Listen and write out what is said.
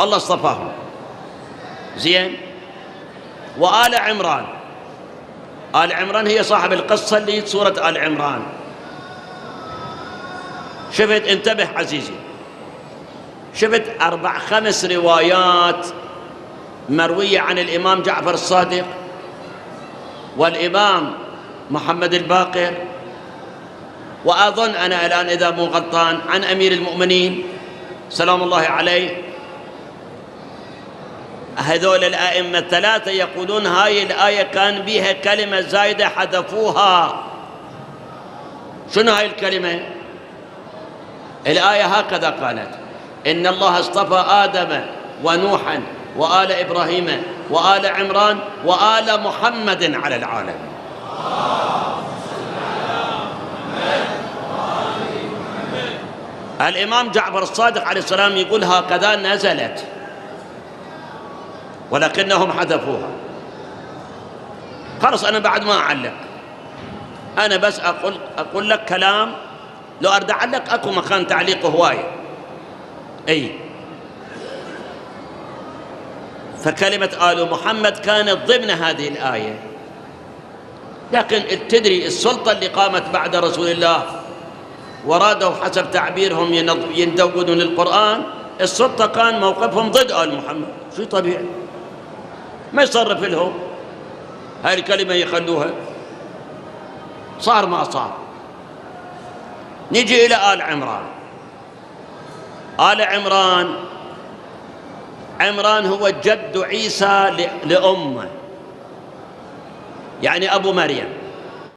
الله اصطفاهم. زين. وآل عمران، آل عمران هي صاحب القصة اللي سورة آل عمران. شفت، انتبه عزيزي، شفت 4-5 روايات مروية عن الإمام جعفر الصادق والإمام محمد الباقر، وأظن أنا الآن إذا مو غلطان عن أمير المؤمنين سلام الله عليه. هذول الأئمة الثلاثة يقولون هاي الآية كان بها كلمة زايدة حذفوها. شنو هاي الكلمة؟ الآية هكذا قالت: إن الله اصطفى آدم ونوحا وآل إبراهيم وآل عمران وآل محمد على العالم. الإمام جعفر الصادق عليه السلام يقول هكذا نزلت، ولكنهم حذفوها. خلص أنا بعد ما أعلق، أنا بس أقول لك كلام، لو أرد أعلق أكو مكان تعليق هواية. أي فكلمة آل محمد كانت ضمن هذه الآية، لكن تدري السلطة اللي قامت بعد رسول الله ورادوا حسب تعبيرهم يندونون القرآن، السلطة كان موقفهم ضد آل محمد. شيء طبيعي، ما يصرف لهم هاي الكلمة يخلوها، صار ما صار. نجي إلى آل عمران. آل عمران، عمران هو جد عيسى لأمه، يعني أبو مريم.